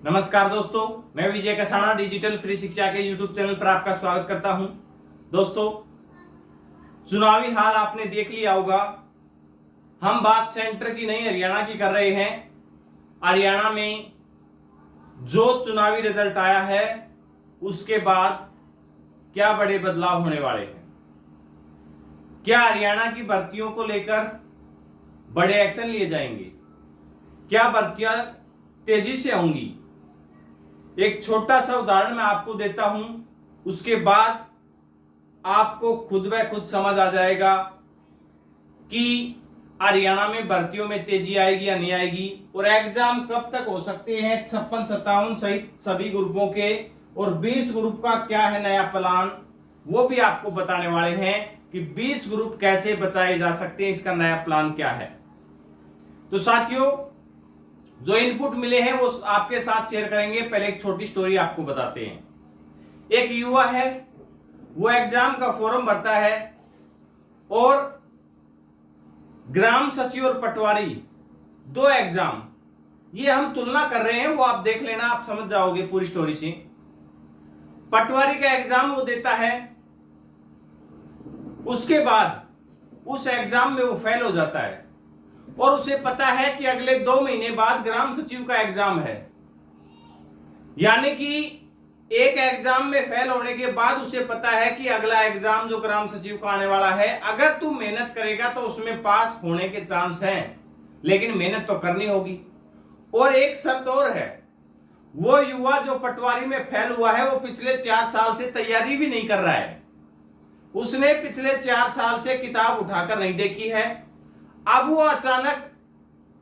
नमस्कार दोस्तों, मैं विजय कसाना डिजिटल फ्री शिक्षा के यूट्यूब चैनल पर आपका स्वागत करता हूं। दोस्तों, चुनावी हाल आपने देख लिया होगा। हम बात सेंटर की नहीं, हरियाणा की कर रहे हैं। हरियाणा में जो चुनावी रिजल्ट आया है उसके बाद क्या बड़े बदलाव होने वाले हैं। क्या हरियाणा की भर्तियों को लेकर बड़े एक्शन लिए जाएंगे? क्या भर्तियां तेजी से होंगी? एक छोटा सा उदाहरण मैं आपको देता हूं, उसके बाद आपको खुद ब खुद समझ आ जाएगा कि हरियाणा में भर्तियों में तेजी आएगी या नहीं आएगी, और एग्जाम कब तक हो सकते हैं 56, 57 सहित सभी ग्रुपों के, और 20 ग्रुप का क्या है नया प्लान, वो भी आपको बताने वाले हैं कि 20 ग्रुप कैसे बचाए जा सकते हैं, इसका नया प्लान क्या है। तो साथियों, जो इनपुट मिले हैं वो आपके साथ शेयर करेंगे। पहले एक छोटी स्टोरी आपको बताते हैं। एक युवा है, वो एग्जाम का फॉर्म भरता है और ग्राम सचिव और पटवारी, दो एग्जाम, ये हम तुलना कर रहे हैं, वो आप देख लेना, आप समझ जाओगे पूरी स्टोरी से। पटवारी का एग्जाम वो देता है, उसके बाद उस एग्जाम में वो फेल हो जाता है और उसे पता है कि अगले 2 महीने बाद ग्राम सचिव का एग्जाम है। यानी कि एक एग्जाम में फेल होने के बाद उसे पता है कि अगला एग्जाम जो ग्राम सचिव का आने वाला है, अगर तू मेहनत करेगा तो उसमें पास होने के चांस हैं, लेकिन मेहनत तो करनी होगी। और एक शर्त और है, वो युवा जो पटवारी में फेल हुआ है वो पिछले 4 साल से तैयारी भी नहीं कर रहा है। उसने पिछले 4 साल से किताब उठाकर नहीं देखी है। अब वो अचानक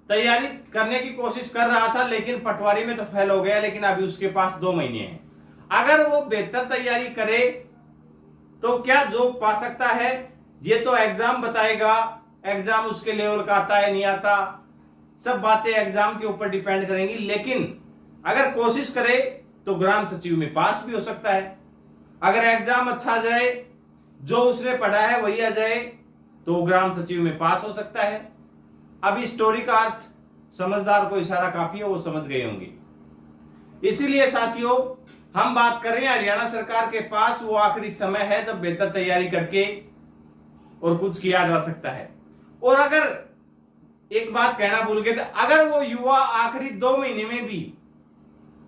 तैयारी करने की कोशिश कर रहा था, लेकिन पटवारी में तो फेल हो गया, लेकिन अभी उसके पास 2 महीने हैं। अगर वो बेहतर तैयारी करे तो क्या जॉब पा सकता है, ये तो एग्जाम बताएगा। एग्जाम उसके लेवल का आता है नहीं आता, सब बातें एग्जाम के ऊपर डिपेंड करेंगी। लेकिन अगर कोशिश करे तो ग्राम सचिव में पास भी हो सकता है। अगर एग्जाम अच्छा जाए, जो उसने पढ़ा है वही आ जाए, तो ग्राम सचिव में पास हो सकता है। अब इस स्टोरी का अर्थ समझदार को इशारा काफी है, वो समझ गए होंगे। इसीलिए साथियों, हम बात कर रहे हैं हरियाणा सरकार के पास वो आखिरी समय है जब बेहतर तैयारी करके और कुछ किया जा सकता है। और अगर एक बात कहना भूल गए, अगर वो युवा आखिरी 2 महीने में भी,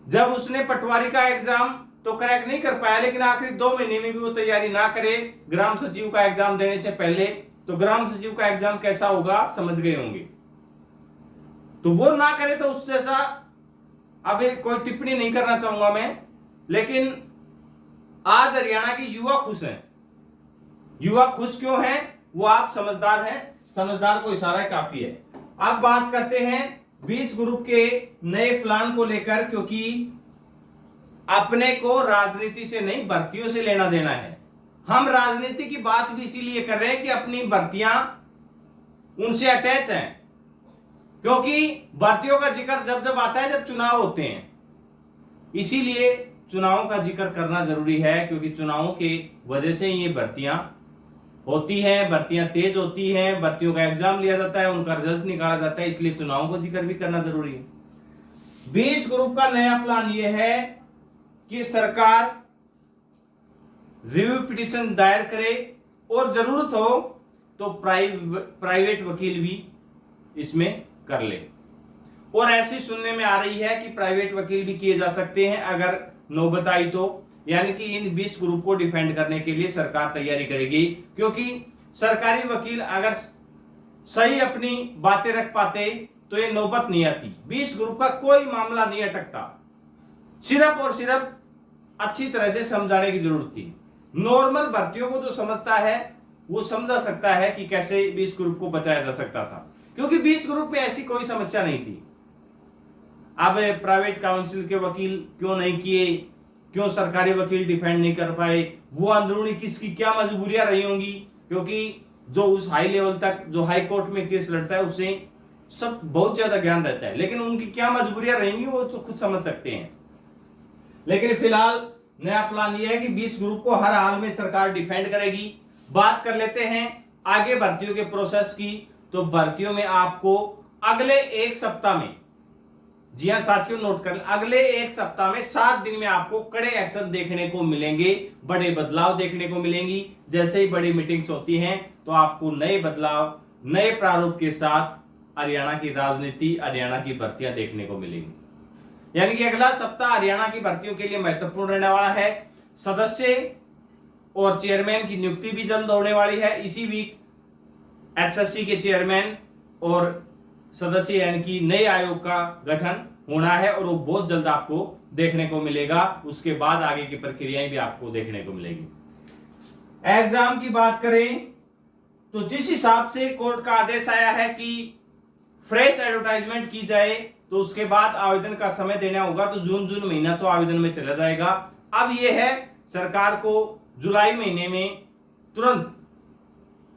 जब उसने पटवारी का एग्जाम तो क्रैक नहीं कर पाया, लेकिन आखिरी 2 महीने में भी वो तैयारी ना करे ग्राम सचिव का एग्जाम देने से पहले, तो ग्राम सचिव का एग्जाम कैसा होगा आप समझ गए होंगे। तो वो ना करे तो उससे ऐसा अब कोई टिप्पणी नहीं करना चाहूंगा मैं, लेकिन आज हरियाणा की युवा खुश हैं। युवा खुश क्यों हैं, वो आप समझदार हैं, समझदार को इशारा काफी है। अब बात करते हैं 20 ग्रुप के नए प्लान को लेकर, क्योंकि अपने को राजनीति से नहीं भर्तियों से लेना देना है। हम राजनीति की बात भी इसीलिए कर रहे हैं कि अपनी भर्तियां उनसे अटैच हैं, क्योंकि भर्तियों का जिक्र जब जब आता है जब चुनाव होते हैं, इसीलिए चुनावों का जिक्र करना जरूरी है, क्योंकि चुनावों के वजह से ये भर्तियां होती हैं, भर्तियां तेज होती हैं, भर्तियों का एग्जाम लिया जाता है, उनका रिजल्ट निकाला जाता है, इसलिए चुनावों को जिक्र भी करना जरूरी है। 20 ग्रुप का नया प्लान यह है कि सरकार रिव्यू पिटीशन दायर करे और जरूरत हो तो प्राइवेट वकील भी इसमें कर ले। और ऐसी सुनने में आ रही है कि प्राइवेट वकील भी किए जा सकते हैं अगर नौबत आई तो। यानी कि इन 20 ग्रुप को डिफेंड करने के लिए सरकार तैयारी करेगी, क्योंकि सरकारी वकील अगर सही अपनी बातें रख पाते तो ये नौबत नहीं आती। 20 ग्रुप का कोई मामला नहीं अटकता, सिर्फ और सिर्फ अच्छी तरह से समझाने की जरूरत थी। नॉर्मल भर्तियों को जो समझता है वो समझा सकता है कि कैसे 20 ग्रुप को बचाया जा सकता था, क्योंकि 20 ग्रुप में ऐसी कोई समस्या नहीं थी। अब प्राइवेट काउंसिल के वकील क्यों नहीं किए, क्यों सरकारी वकील डिफेंड नहीं कर पाए, वो अंदरूनी किसकी क्या मजबूरियां रही होंगी, क्योंकि जो उस हाई लेवल तक जो हाई कोर्ट में केस लड़ता है उसे सब बहुत ज्यादा ज्ञान रहता है, लेकिन उनकी क्या मजबूरियां रहेंगी वो तो खुद समझ सकते हैं। लेकिन फिलहाल नया प्लान यह है कि 20 ग्रुप को हर हाल में सरकार डिफेंड करेगी। बात कर लेते हैं आगे भर्तियों के प्रोसेस की। तो भर्तियों में आपको अगले 1 सप्ताह में जी हाँ साथियों, नोट कर, अगले एक सप्ताह में 7 दिन में आपको कड़े एक्शन देखने को मिलेंगे, बड़े बदलाव देखने को मिलेंगी। जैसे ही बड़ी मीटिंग्स होती हैं तो आपको नए बदलाव, नए प्रारूप के साथ हरियाणा की राजनीति, हरियाणा की भर्तियां देखने को मिलेंगी। यानी कि अगला सप्ताह हरियाणा की भर्तियों के लिए महत्वपूर्ण रहने वाला है। सदस्य और चेयरमैन की नियुक्ति भी जल्द होने वाली है। इसी वीक एचएससी के चेयरमैन और सदस्य यानी कि नए आयोग का गठन होना है और वो बहुत जल्द आपको देखने को मिलेगा। उसके बाद आगे की प्रक्रियाएं भी आपको देखने को मिलेगी। एग्जाम की बात करें तो जिस हिसाब से कोर्ट का आदेश आया है कि फ्रेश एडवर्टाइजमेंट की जाए तो उसके बाद आवेदन का समय देना होगा, तो जून महीना तो आवेदन में चला जाएगा। अब यह है सरकार को जुलाई महीने में तुरंत,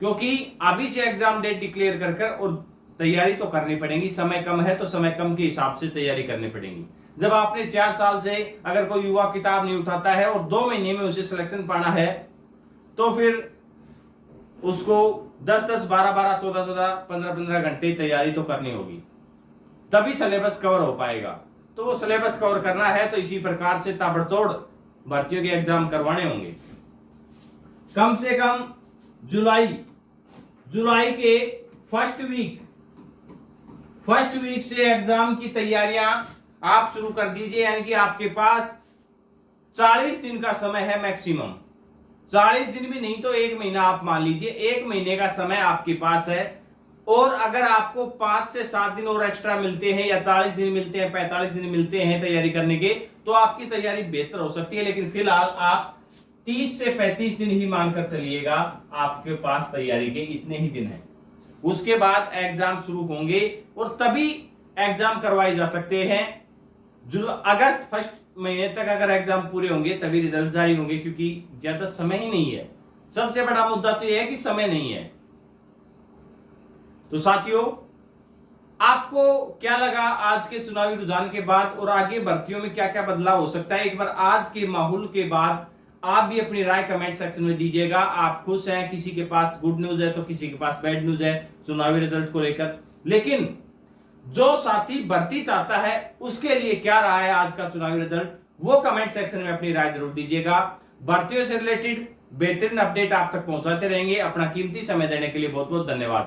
क्योंकि अभी से एग्जाम डेट डिक्लेयर कर और तैयारी तो करनी पड़ेगी। समय कम है तो समय कम के हिसाब से तैयारी करनी पड़ेगी। जब आपने 4 साल से अगर कोई युवा किताब नहीं उठाता है और 2 महीने में उसे सिलेक्शन पाना है तो फिर उसको 10-10, 12-12, 14-14, 15-15 घंटे तैयारी तो करनी होगी, तभी सिलेबस कवर हो पाएगा। तो वो सिलेबस कवर करना है तो इसी प्रकार से ताबड़तोड़ भर्तियों के एग्जाम करवाने होंगे। कम से कम जुलाई के फर्स्ट वीक से एग्जाम की तैयारियां आप शुरू कर दीजिए। यानी कि आपके पास 40 दिन का समय है मैक्सिमम। 40 दिन भी नहीं तो 1 महीना आप मान लीजिए, 1 महीने का समय आपके पास है। और अगर आपको 5 से 7 दिन और एक्स्ट्रा मिलते हैं या 40 दिन मिलते हैं, 45 दिन मिलते हैं तैयारी करने के, तो आपकी तैयारी बेहतर हो सकती है। लेकिन फिलहाल आप 30 से 35 दिन ही मानकर चलिएगा, आपके पास तैयारी के इतने ही दिन हैं। उसके बाद एग्जाम शुरू होंगे और तभी एग्जाम करवाए जा सकते हैं। अगस्त फर्स्ट महीने तक अगर एग्जाम पूरे होंगे तभी रिजल्ट जारी होंगे, क्योंकि ज्यादा समय ही नहीं है। सबसे बड़ा मुद्दा तो यह है कि समय नहीं है। तो साथियों, आपको क्या लगा आज के चुनावी रुझान के बाद और आगे भर्तियों में क्या क्या बदलाव हो सकता है? एक बार आज के माहौल के बाद आप भी अपनी राय कमेंट सेक्शन में दीजिएगा। आप खुश हैं, किसी के पास गुड न्यूज है तो किसी के पास बैड न्यूज है चुनावी रिजल्ट को लेकर। लेकिन जो साथी भर्ती चाहता है उसके लिए क्या रहा है आज का चुनावी रिजल्ट, वो कमेंट सेक्शन में अपनी राय जरूर दीजिएगा। भर्तियों से रिलेटेड बेहतरीन अपडेट आप तक पहुंचाते रहेंगे। अपना कीमती समय देने के लिए बहुत बहुत धन्यवाद।